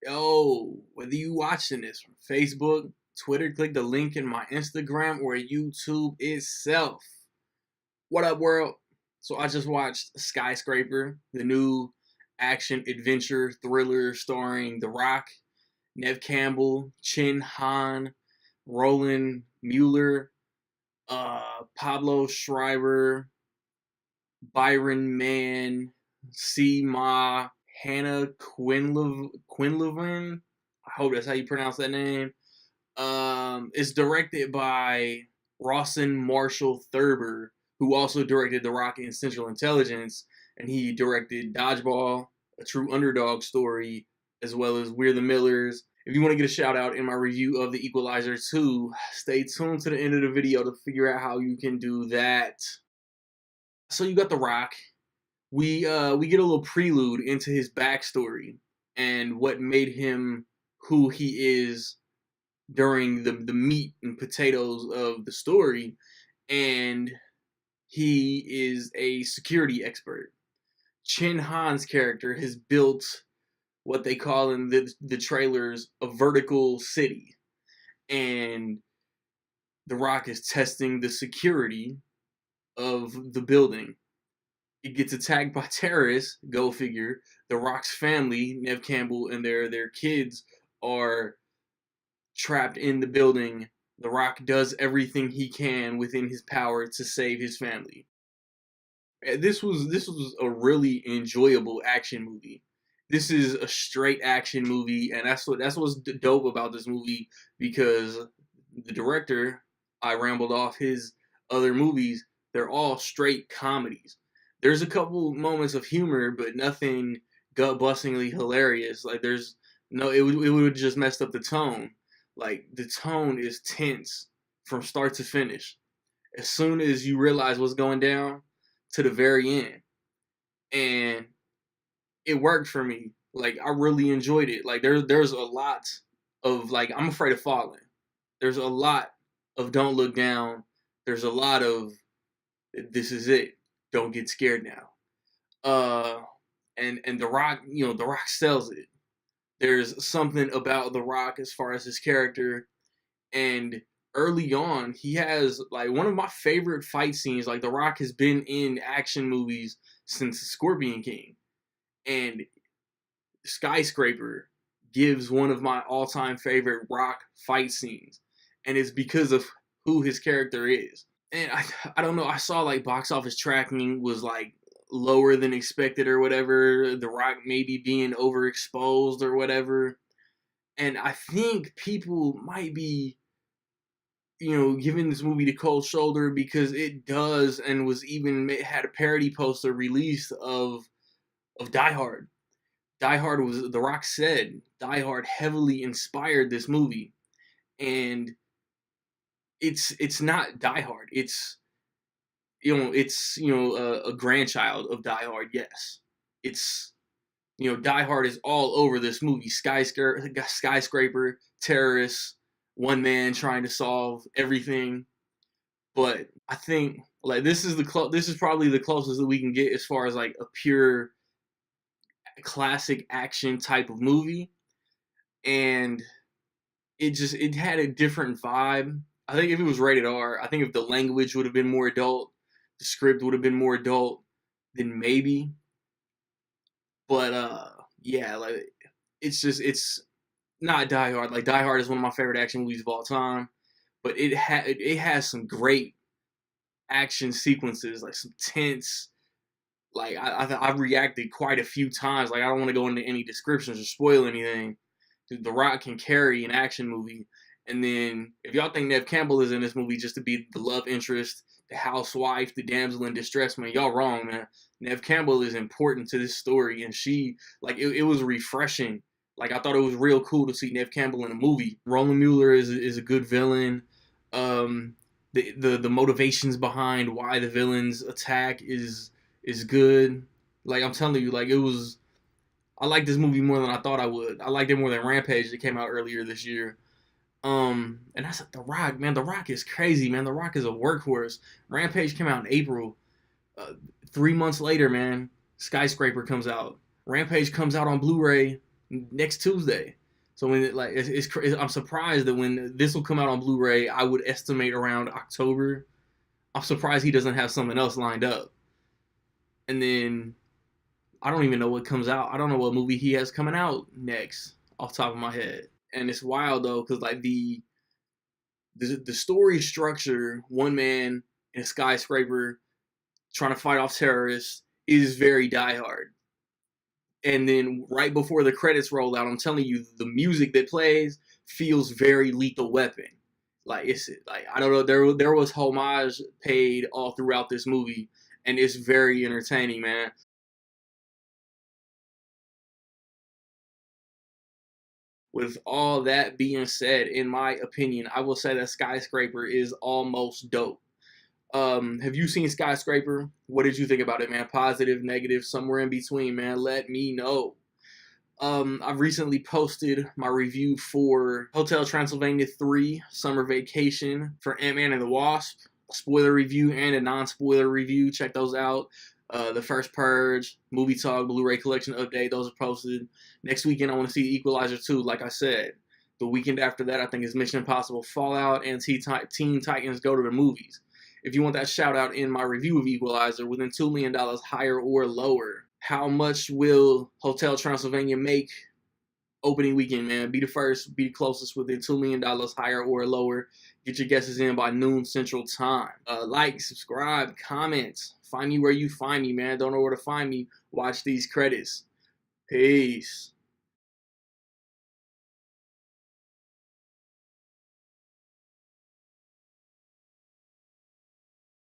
Yo, whether you watching this from Facebook, Twitter, click the link in my Instagram or YouTube itself. What up, world? So I just watched Skyscraper, the new action adventure thriller starring The Rock, Nev Campbell, Chin Han, Roland Mueller, Pablo Schreiber, Byron Mann, C. Ma, Hannah Quinlivan. I hope that's how you pronounce that name. It's directed by Rawson Marshall Thurber, who also directed The Rock and Central Intelligence, and he directed Dodgeball, a true underdog story, as well as We're the Millers. If you want to get a shout out in my review of The Equalizer 2, stay tuned to the end of the video to figure out how you can do that. So you got The Rock. We get a little prelude into his backstory and what made him who he is during the meat and potatoes of the story, and he is a security expert. Chin Han's character has built what they call in the trailers a vertical city, and The Rock is testing the security of the building. It gets attacked by terrorists. Go figure. The Rock's family, Nev Campbell and their kids, are trapped in the building. The Rock does everything he can within his power to save his family. This was a really enjoyable action movie. This is a straight action movie, and that's what's dope about this movie, because the director, I rambled off his other movies, they're all straight comedies. There's a couple moments of humor, but nothing gut bustingly hilarious. Like there's no, it would have just messed up the tone. Like the tone is tense from start to finish. As soon as you realize what's going down to the very end, and it worked for me. Like I really enjoyed it. Like there's a lot of like I'm afraid of falling. There's a lot of don't look down. There's a lot of this is it. Don't get scared now. Uh and The Rock, The Rock sells it. There's something about The Rock as far as his character, and early on he has like one of my favorite fight scenes. Like The Rock has been in action movies since Scorpion King, and Skyscraper gives one of my all-time favorite Rock fight scenes, and it's because of who his character is. And I don't know, I saw like box office tracking was like lower than expected or whatever. The Rock maybe being overexposed or whatever, and I think people might be giving this movie the cold shoulder because it does, and was even had a parody poster released of Die Hard. Die Hard was, The Rock said, Die Hard heavily inspired this movie, and it's not Die Hard. It's a grandchild of Die Hard. Yes, it's Die Hard is all over this movie. Skyscraper, terrorists, one man trying to solve everything. But I think like this is probably the closest that we can get as far as like a pure classic action type of movie, and it had a different vibe. I think if it was rated R, I think if the language would have been more adult, the script would have been more adult, then maybe. But yeah, like it's not Die Hard. Like Die Hard is one of my favorite action movies of all time, but it has some great action sequences, like some tense. Like I've reacted quite a few times. Like I don't want to go into any descriptions or spoil anything. The Rock can carry an action movie, and then if y'all think Nev Campbell is in this movie just to be the love interest, the housewife, the damsel in distress, man, y'all wrong, man. Nev Campbell is important to this story, and she like it was refreshing. Like I thought it was real cool to see Nev Campbell in a movie. Roland Mueller is a good villain. The motivations behind why the villains attack is good. Like I'm telling you, like it was. I like this movie more than I thought I would. I liked it more than Rampage that came out earlier this year. And that's The Rock, man. The Rock is crazy, man. The Rock is a workhorse. Rampage came out in April. 3 months later, man, Skyscraper comes out. Rampage comes out on Blu-ray next Tuesday. So when I'm surprised that when this will come out on Blu-ray, I would estimate around October. I'm surprised he doesn't have something else lined up. And then I don't even know what comes out. I don't know what movie he has coming out next off the top of my head. And it's wild though, because like the story structure, one man in a skyscraper trying to fight off terrorists, is very Die Hard. And then right before the credits roll out, I'm telling you, the music that plays feels very Lethal Weapon. Like it's like I don't know, there was homage paid all throughout this movie, and it's very entertaining, man. With all that being said, in my opinion, I will say that Skyscraper is almost dope. Have you seen Skyscraper? What did you think about it, man? Positive, negative, somewhere in between, man. Let me know. I've recently posted my review for Hotel Transylvania 3 Summer Vacation for Ant-Man and the Wasp. A spoiler review and a non-spoiler review. Check those out. The First Purge, Movie Talk, Blu-ray Collection Update. Those are posted. Next weekend, I want to see Equalizer 2, like I said. The weekend after that, I think is Mission Impossible Fallout and Teen Titans Go to the Movies. If you want that shout out in my review of Equalizer, within $2 million higher or lower, how much will Hotel Transylvania make opening weekend, man? Be the first, be the closest within $2 million higher or lower. Get your guesses in by noon Central Time. Like, subscribe, comment. Find me where you find me, man. Don't know where to find me. Watch these credits. Peace.